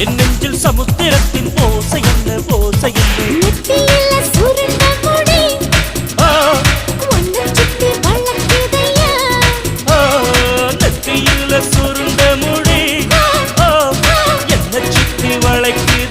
என் நெஞ்சில் சமுத்திரத்தின் ஓசை என்ன ஓசை என்ன நெத்தியில சுருண்ட முடி உன்னை சுத்தி வளர்க்குதையா நெத்தியில சுருண்ட முடி என்ன சுத்தி வளைக்குது